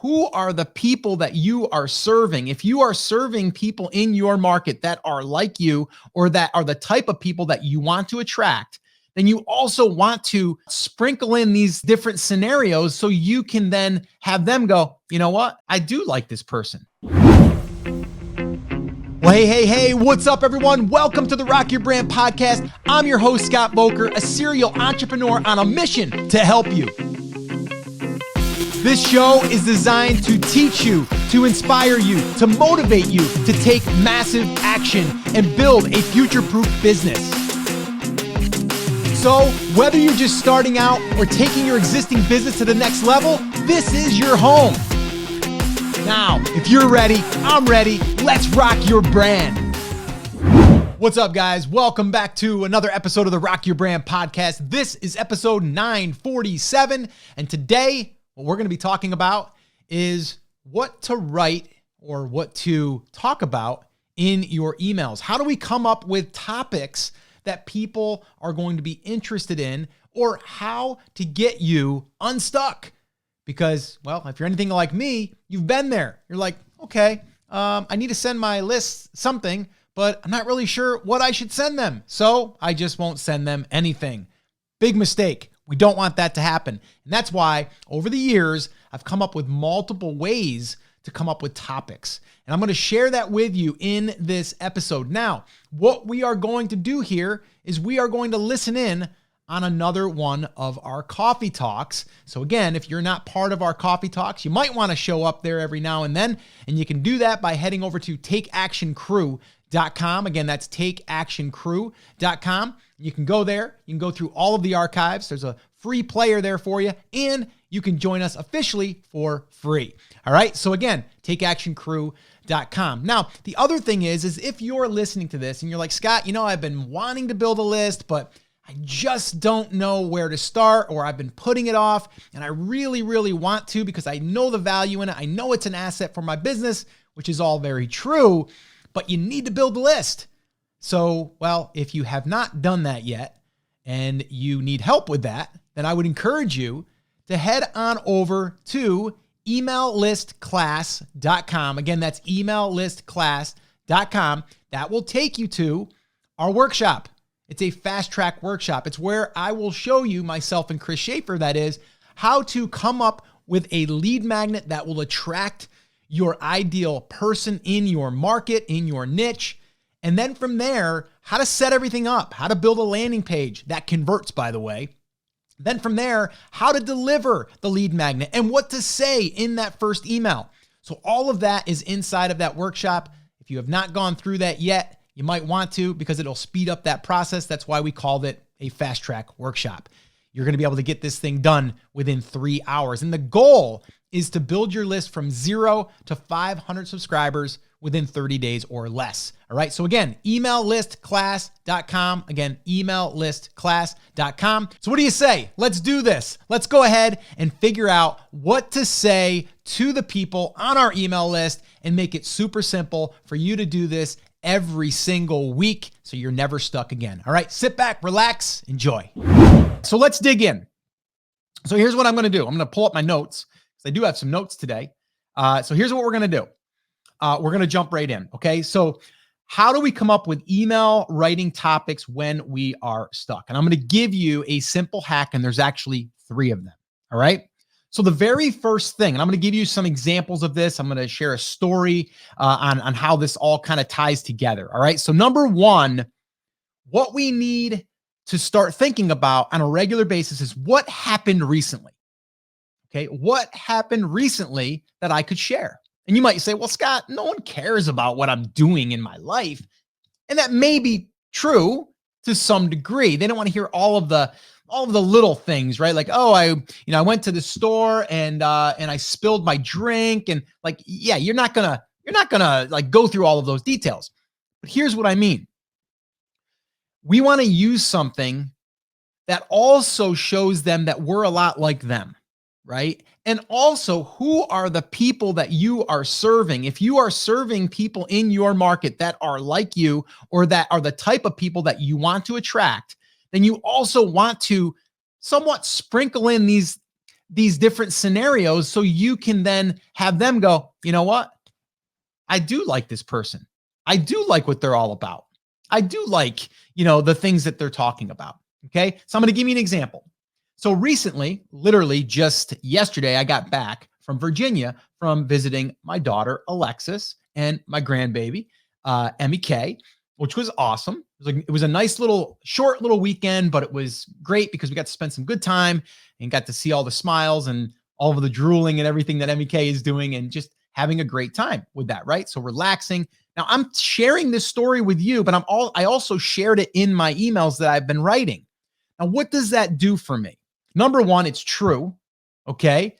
who are the people that you are serving? If you are serving people in your market that are like you or that are the type of people that you want to attract, then you also want to sprinkle in these different scenarios so you can then have them go, you know what? I do like this person. Well, hey, what's up, everyone? Welcome to the Rock Your Brand podcast. I'm your host, Scott Boker, a serial entrepreneur on a mission to help you. This show is designed to teach you, to inspire you, to motivate you to take massive action and build a future-proof business. So, whether you're just starting out or taking your existing business to the next level, this is your home. Now, if you're ready, I'm ready. Let's rock your brand. What's up, guys? Welcome back to another episode of the Rock Your Brand podcast. This is episode 947, and today, what we're going to be talking about is what to write or what to talk about in your emails. How do we come up with topics that people are going to be interested in, or how to get you unstuck? Because, well, if you're anything like me, you've been there. You're like, okay, I need to send my list something, but I'm not really sure what I should send them. So I just won't send them anything. Big mistake. We don't want that to happen. And that's why over the years, I've come up with multiple ways to come up with topics. And I'm going to share that with you in this episode. Now, what we are going to do here is we are going to listen in on another one of our coffee talks. So again, if you're not part of our coffee talks, you might want to show up there every now and then. And you can do that by heading over to takeactioncrew.com. Again, that's takeactioncrew.com. You can go there. You can go through all of the archives. There's a free player there for you, and you can join us officially for free. All right. So again, takeactioncrew.com. Now, the other thing is if you're listening to this and you're like, Scott, I've been wanting to build a list, but I just don't know where to start, or I've been putting it off, and I really, really want to because I know the value in it. I know it's an asset for my business, which is all very true, but you need to build a list. So, well, if you have not done that yet and you need help with that, then I would encourage you to head on over to emaillistclass.com. Again, that's emaillistclass.com. That will take you to our workshop. It's a fast track workshop. It's where I will show you, myself and Chris Schaefer, that is, how to come up with a lead magnet that will attract your ideal person in your market, in your niche. And then from there, how to set everything up, how to build a landing page that converts, by the way. Then from there, how to deliver the lead magnet and what to say in that first email. So all of that is inside of that workshop. If you have not gone through that yet, you might want to because it'll speed up that process. That's why we called it a fast track workshop. You're going to be able to get this thing done within 3 hours. And the goal is to build your list from 0 to 500 subscribers within 30 days or less. All right. So again, emaillistclass.com. Again, emaillistclass.com. So what do you say? Let's do this. Let's go ahead and figure out what to say to the people on our email list and make it super simple for you to do this every single week so you're never stuck again. All right. Sit back, relax, enjoy. So let's dig in. So here's what I'm going to do. I'm going to pull up my notes because I do have some notes today. So here's what we're going to do. We're going to jump right in. Okay. So how do we come up with email writing topics when we are stuck? And I'm going to give you a simple hack, and there's actually 3 of them. All right. So the very first thing, and I'm going to give you some examples of this. I'm going to share a story on how this all kind of ties together. All right. So number 1, what we need to start thinking about on a regular basis is what happened recently. Okay. What happened recently that I could share? And you might say, well, Scott, no one cares about what I'm doing in my life. And that may be true to some degree. They don't want to hear all of the little things, right? Like, oh, I went to the store and I spilled my drink, and like, yeah, you're not gonna like go through all of those details. But here's what I mean. We want to use something that also shows them that we're a lot like them, right? And also, who are the people that you are serving? If you are serving people in your market that are like you, or that are the type of people that you want to attract, then you also want to somewhat sprinkle in these these different scenarios so you can then have them go, you know what? I do like this person. I do like what they're all about. I do like, the things that they're talking about. Okay. So I'm going to give you an example. So recently, literally just yesterday, I got back from Virginia from visiting my daughter, Alexis, and my grandbaby, Emmy K, which was awesome. It was a nice short little weekend, but it was great because we got to spend some good time and got to see all the smiles and all of the drooling and everything that Emmy K is doing and just having a great time with that, right? So relaxing. Now I'm sharing this story with you, but I also shared it in my emails that I've been writing. Now, what does that do for me? Number one, it's true. Okay.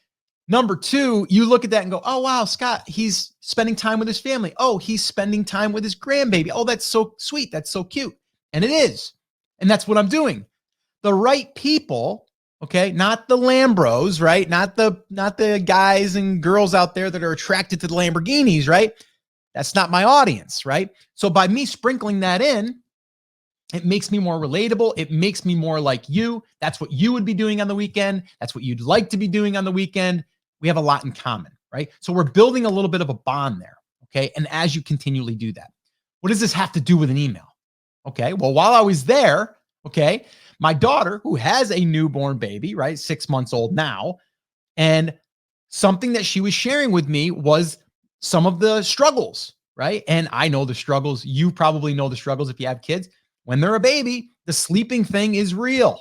Number two, you look at that and go, oh, wow, Scott, he's spending time with his family. Oh, he's spending time with his grandbaby. Oh, that's so sweet. That's so cute. And it is. And that's what I'm doing. The right people, okay, not the Lambros, right? Not the guys and girls out there that are attracted to the Lamborghinis, right? That's not my audience, right? So by me sprinkling that in, it makes me more relatable. It makes me more like you. That's what you would be doing on the weekend. That's what you'd like to be doing on the weekend. We have a lot in common, right? So we're building a little bit of a bond there, okay? And as you continually do that, what does this have to do with an email? Okay, well, while I was there, okay, my daughter, who has a newborn baby, right, 6 months old now, and something that she was sharing with me was some of the struggles, right? And I know the struggles. You probably know the struggles if you have kids. When they're a baby, the sleeping thing is real,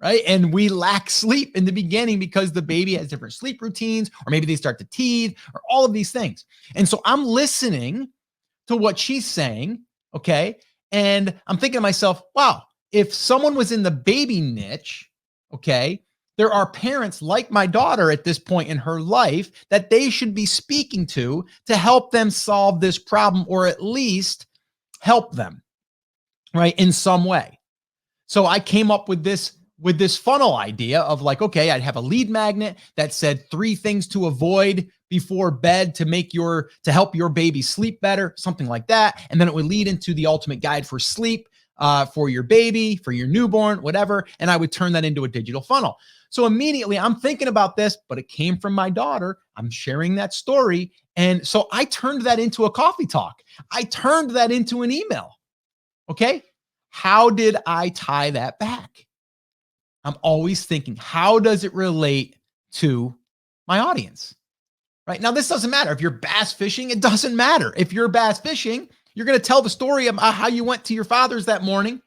right? And we lack sleep in the beginning because the baby has different sleep routines, or maybe they start to teeth, or all of these things. And so I'm listening to what she's saying, okay? And I'm thinking to myself, wow, if someone was in the baby niche, okay, there are parents like my daughter at this point in her life that they should be speaking to help them solve this problem, or at least help them, right, in some way. So I came up with this funnel idea of like, okay, I'd have a lead magnet that said 3 things to avoid before bed to help your baby sleep better, something like that. And then it would lead into the ultimate guide for sleep for your baby, for your newborn, whatever. And I would turn that into a digital funnel. So immediately I'm thinking about this, but it came from my daughter. I'm sharing that story. And so I turned that into a coffee talk. I turned that into an email. Okay. How did I tie that back? I'm always thinking, how does it relate to my audience? Right now, this doesn't matter. If you're bass fishing, it doesn't matter. If you're bass fishing, you're going to tell the story about how you went to your father's that morning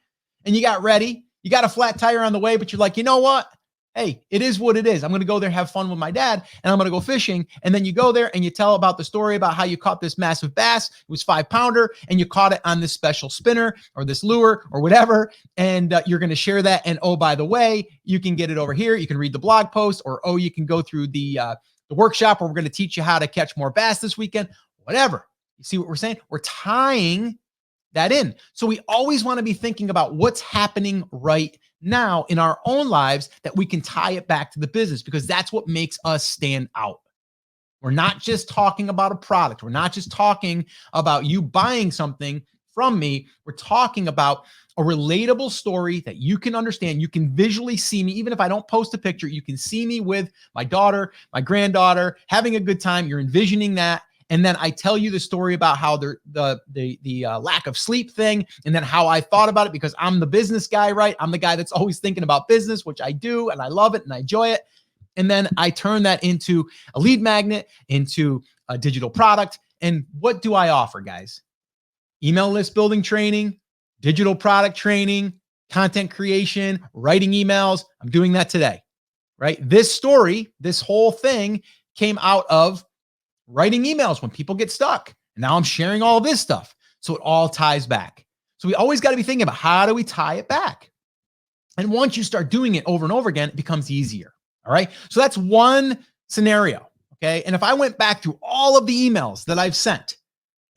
and you got ready. You got a flat tire on the way, but you're like, you know what? Hey, it is what it is. I'm going to go there, have fun with my dad, and I'm going to go fishing. And then you go there and you tell about the story about how you caught this massive bass. It was 5-pounder, and you caught it on this special spinner or this lure or whatever. And you're going to share that. And oh, by the way, you can get it over here. You can read the blog post, or oh, you can go through the workshop where we're going to teach you how to catch more bass this weekend. Whatever. You see what we're saying? We're tying that in. So we always want to be thinking about what's happening right now in our own lives that we can tie it back to the business, because that's what makes us stand out. We're not just talking about a product. We're not just talking about you buying something from me. We're talking about a relatable story that you can understand. You can visually see me. Even if I don't post a picture, you can see me with my daughter, my granddaughter, having a good time. You're envisioning that. And then I tell you the story about how the lack of sleep thing, and then how I thought about it, because I'm the business guy, right? I'm the guy that's always thinking about business, which I do, and I love it and I enjoy it. And then I turn that into a lead magnet, into a digital product. And what do I offer, guys? Email list building training, digital product training, content creation, writing emails. I'm doing that today, right? This story, this whole thing came out of writing emails when people get stuck. And now I'm sharing all this stuff. So it all ties back. So we always got to be thinking about, how do we tie it back? And once you start doing it over and over again, it becomes easier. All right. So that's one scenario. Okay. And if I went back through all of the emails that I've sent,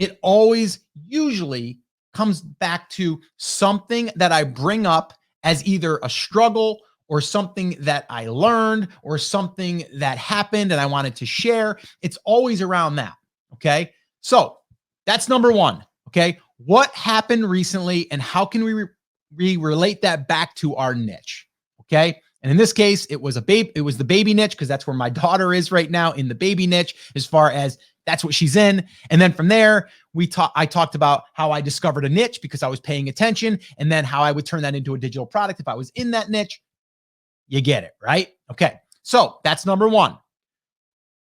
it always usually comes back to something that I bring up as either a struggle or something that I learned or something that happened and I wanted to share. It's always around that. Okay. So that's number one. Okay. What happened recently and how can we relate that back to our niche? Okay. And in this case, it was the baby niche, because that's where my daughter is right now, in the baby niche, as far as that's what she's in. And then from there, I talked about how I discovered a niche because I was paying attention, and then how I would turn that into a digital product if I was in that niche. You get it, right? Okay. So that's number one.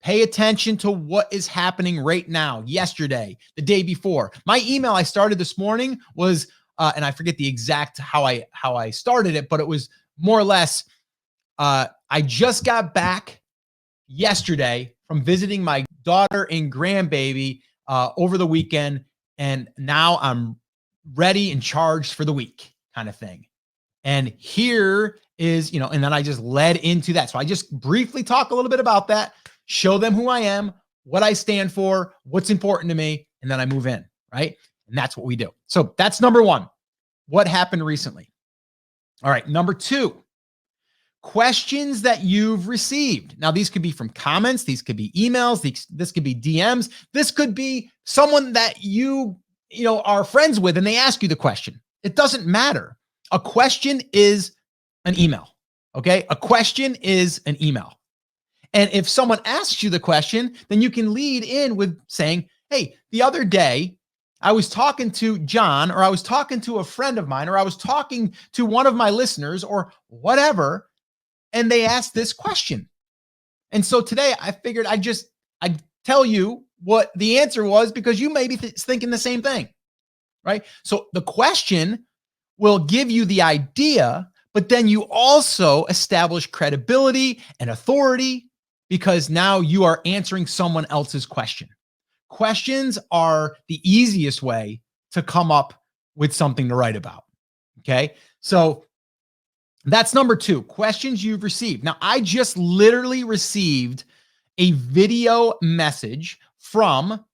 Pay attention to what is happening right now, yesterday, the day before. My email I started this morning was, and I forget the exact how I started it, but it was more or less, I just got back yesterday from visiting my daughter and grandbaby over the weekend, and now I'm ready and charged for the week, kind of thing. And here is, and then I just led into that. So I just briefly talk a little bit about that, show them who I am, what I stand for, what's important to me, and then I move in, right? And that's what we do. So that's number one. What happened recently? All right. Number two, questions that you've received. Now, these could be from comments. These could be emails. This could be DMs. This could be someone that you are friends with, and they ask you the question. It doesn't matter. A question is an email. Okay. A question is an email. And if someone asks you the question, then you can lead in with saying, hey, the other day I was talking to John, or I was talking to a friend of mine, or I was talking to one of my listeners, or whatever, and they asked this question. And so today I figured I'd tell you what the answer was, because you may be thinking the same thing, right? So the question will give you the idea, but then you also establish credibility and authority, because now you are answering someone else's question. Questions are the easiest way to come up with something to write about. Okay. So that's number two, questions you've received. Now, I just literally received a video message from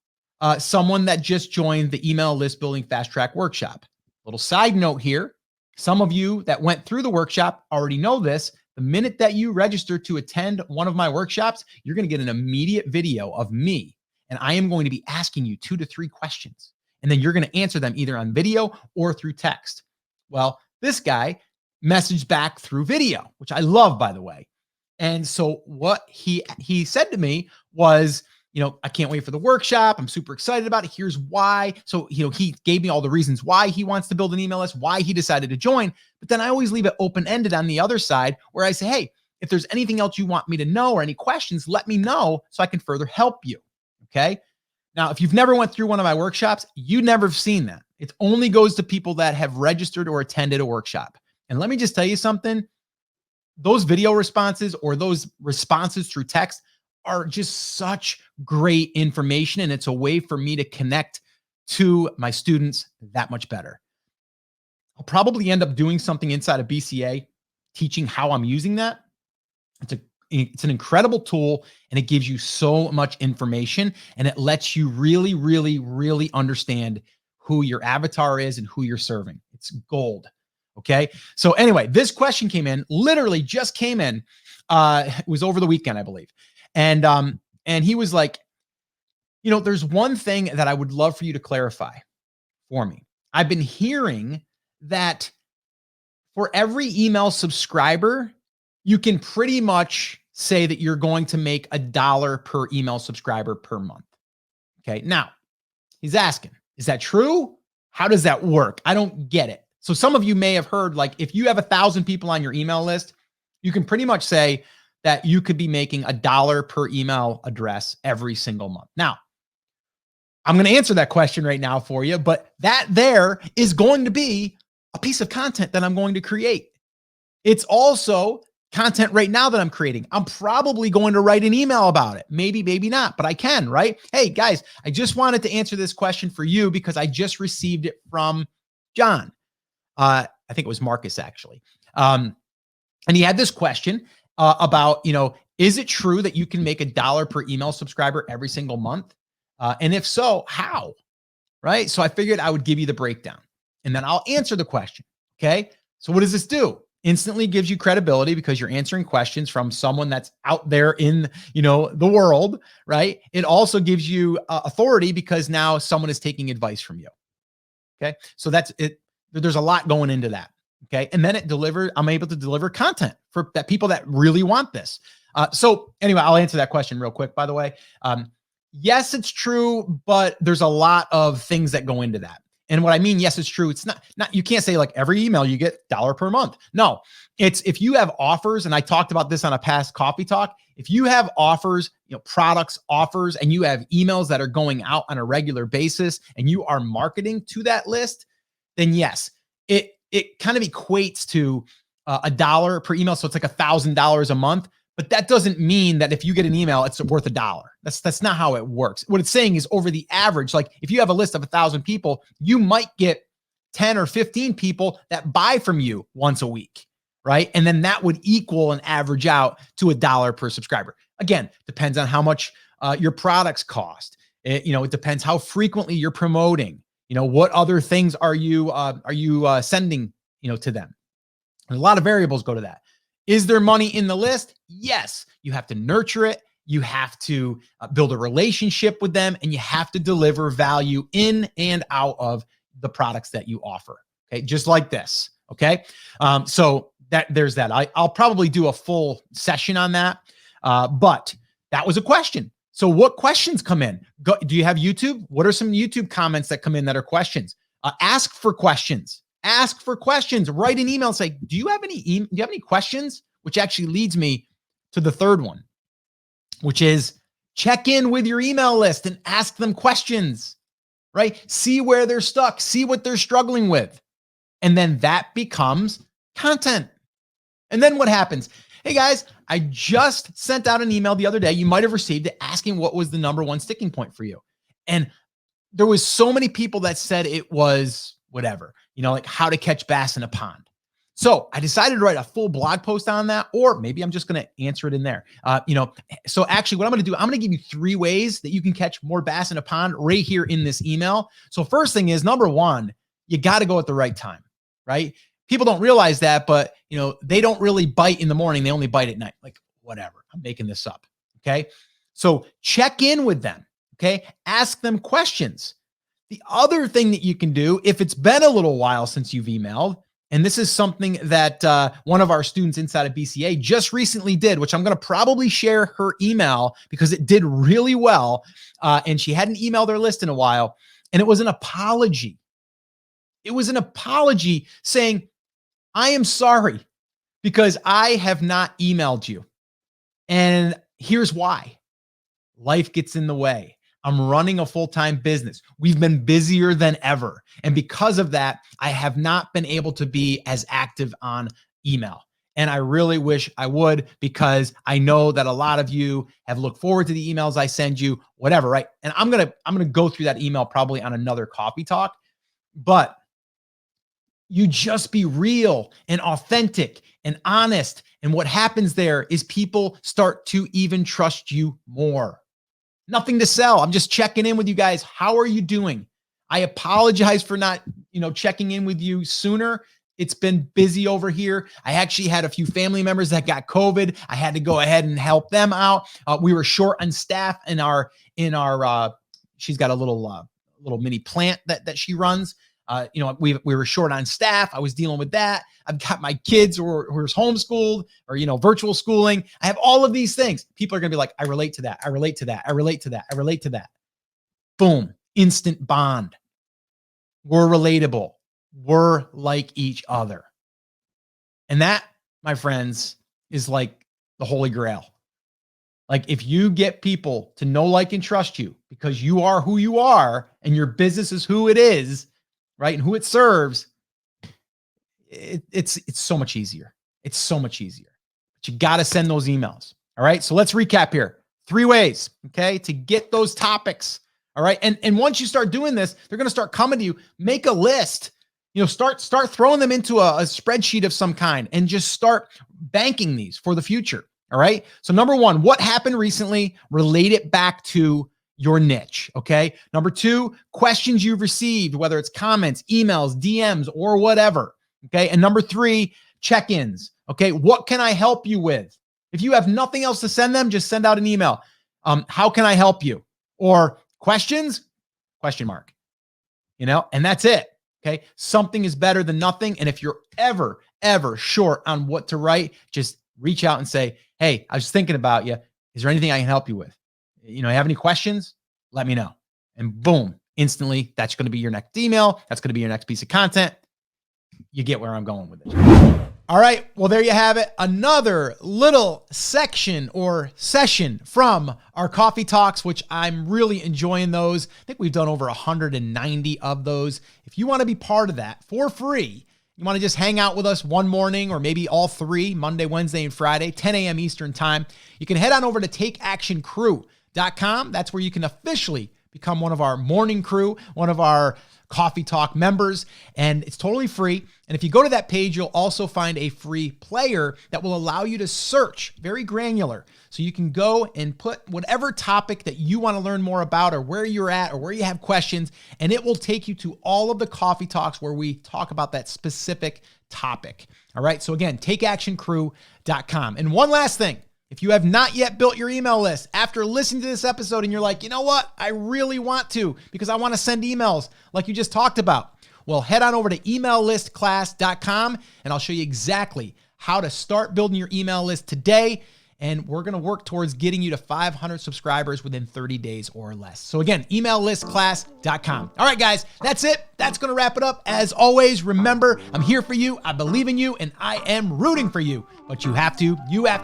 someone that just joined the Email List Building Fast Track Workshop. Little side note here. Some of you that went through the workshop already know this. The minute that you register to attend one of my workshops, you're going to get an immediate video of me. And I am going to be asking you 2 to 3 questions. And then you're going to answer them either on video or through text. Well, this guy messaged back through video, which I love, by the way. And so what he said to me was, I can't wait for the workshop. I'm super excited about it. Here's why. So, he gave me all the reasons why he wants to build an email list, why he decided to join. But then I always leave it open-ended on the other side, where I say, hey, if there's anything else you want me to know or any questions, let me know so I can further help you. Okay. Now, if you've never went through one of my workshops, you never have seen that. It only goes to people that have registered or attended a workshop. And let me just tell you something. Those video responses or those responses through text are just such great information. And it's a way for me to connect to my students that much better. I'll probably end up doing something inside of BCA, teaching how I'm using that. It's an incredible tool, and it gives you so much information, and it lets you really, really, really understand who your avatar is and who you're serving. It's gold. Okay. So anyway, this question came in, literally just came in. It was over the weekend, I believe. And he was like, there's one thing that I would love for you to clarify for me. I've been hearing that for every email subscriber, you can pretty much say that you're going to make $1 per email subscriber per month. Okay. Now he's asking, is that true? How does that work? I don't get it. So some of you may have heard, like, if you have 1,000 people on your email list, you can pretty much say that you could be making $1 per email address every single month. Now, I'm going to answer that question right now for you, but that there is going to be a piece of content that I'm going to create. It's also content right now that I'm creating. I'm probably going to write an email about it. Maybe, maybe not, but I can, right? Hey guys, I just wanted to answer this question for you because I just received it from John. I think it was Marcus, actually. And he had this question about, is it true that you can make $1 per email subscriber every single month? And if so, how? Right? So I figured I would give you the breakdown, and then I'll answer the question. Okay. So what does this do? Instantly gives you credibility because you're answering questions from someone that's out there in, the world, right? It also gives you authority because now someone is taking advice from you. Okay. So that's it. There's a lot going into that. Okay. And then I'm able to deliver content for that people that really want this. So anyway, I'll answer that question real quick, by the way. Yes, it's true, but there's a lot of things that go into that. And what I mean, yes, it's true. It's not, you can't say like every email you get $1 per month. No, it's if you have offers, and I talked about this on a past coffee talk. If you have offers, products, offers, and you have emails that are going out on a regular basis and you are marketing to that list, then yes, it kind of equates to $1 per email. So it's like $1,000 a month. But that doesn't mean that if you get an email, it's worth $1. That's not how it works. What it's saying is over the average, like if you have a list of 1,000 people, you might get 10 or 15 people that buy from you once a week, right? And then that would equal and average out to $1 per subscriber. Again, depends on how much your products cost. It depends how frequently you're promoting. What other things are you sending, to them? There's a lot of variables go to that. Is there money in the list? Yes. You have to nurture it. You have to build a relationship with them, and you have to deliver value in and out of the products that you offer. Okay. Just like this. Okay. So there's that. I'll probably do a full session on that. But that was a question. So what questions come in? Do you have YouTube? What are some YouTube comments that come in that are questions? Ask for questions. Ask for questions. Write an email and say, do you have any questions? Which actually leads me to the third one, which is check in with your email list and ask them questions, right? See where they're stuck, see what they're struggling with. And then that becomes content. And then what happens? Hey guys, I just sent out an email the other day. You might have received it asking what was the number one sticking point for you. And there was so many people that said it was whatever, like how to catch bass in a pond. So I decided to write a full blog post on that, or maybe I'm just going to answer it in there. So actually what I'm going to do, I'm going to give you 3 ways that you can catch more bass in a pond right here in this email. So first thing is, number 1, you got to go at the right time, right? People don't realize that, but they don't really bite in the morning. They only bite at night. Like whatever, I'm making this up. Okay. So check in with them. Okay. Ask them questions. The other thing that you can do, if it's been a little while since you've emailed, and this is something that one of our students inside of BCA just recently did, which I'm going to probably share her email because it did really well. And she hadn't emailed their list in a while. And it was an apology. It was an apology saying, I am sorry because I have not emailed you. And here's why. Life gets in the way. I'm running a full-time business. We've been busier than ever. And because of that, I have not been able to be as active on email. And I really wish I would, because I know that a lot of you have looked forward to the emails I send you, whatever, right? And I'm going to go through that email probably on another coffee talk, but you just be real and authentic and honest. And what happens there is people start to even trust you more. Nothing to sell. I'm just checking in with you guys. How are you doing? I apologize for not, checking in with you sooner. It's been busy over here. I actually had a few family members that got COVID. I had to go ahead and help them out. We were short on staff in our she's got a little mini plant that she runs. We were short on staff. I was dealing with that. I've got my kids who are homeschooled or, virtual schooling. I have all of these things. People are going to be like, I relate to that. I relate to that. I relate to that. I relate to that. Boom. Instant bond. We're relatable. We're like each other. And that, my friends, is like the Holy Grail. Like if you get people to know, like, and trust you because you are who you are and your business is who it is, right? And who it serves, it's so much easier. It's so much easier. But you got to send those emails. All right. So let's recap here. 3 ways, okay, to get those topics. All right. And once you start doing this, they're going to start coming to you. Make a list. Start throwing them into a spreadsheet of some kind and just start banking these for the future. All right. So number 1, what happened recently? Relate it back to your niche. Okay. Number 2, questions you've received, whether it's comments, emails, DMs, or whatever. Okay. And number 3, check-ins. Okay. What can I help you with? If you have nothing else to send them, just send out an email. How can I help you? Or questions? Question mark. And that's it. Okay. Something is better than nothing. And if you're ever short on what to write, just reach out and say, hey, I was thinking about you. Is there anything I can help you with? Have any questions? Let me know. And boom, instantly, that's going to be your next email. That's going to be your next piece of content. You get where I'm going with it. All right. Well, there you have it. Another little section or session from our coffee talks, which I'm really enjoying those. I think we've done over 190 of those. If you want to be part of that for free, you want to just hang out with us one morning or maybe all three, Monday, Wednesday, and Friday, 10 a.m. Eastern time, you can head on over to takeactioncrew.com. That's where you can officially become one of our morning crew, one of our Coffee Talk members, and it's totally free. And if you go to that page, you'll also find a free player that will allow you to search, very granular. So you can go and put whatever topic that you want to learn more about or where you're at or where you have questions, and it will take you to all of the Coffee Talks where we talk about that specific topic. All right. So again, takeactioncrew.com. And one last thing. If you have not yet built your email list after listening to this episode and you're like, you know what, I really want to because I want to send emails like you just talked about. Well, head on over to emaillistclass.com and I'll show you exactly how to start building your email list today. And we're going to work towards getting you to 500 subscribers within 30 days or less. So again, emaillistclass.com. All right, guys, that's it. That's going to wrap it up. As always, remember, I'm here for you. I believe in you and I am rooting for you. But you have to,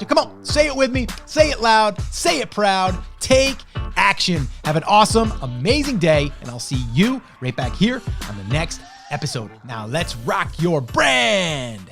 come on, say it with me, say it loud, say it proud, take action. Have an awesome, amazing day. And I'll see you right back here on the next episode. Now let's rock your brand.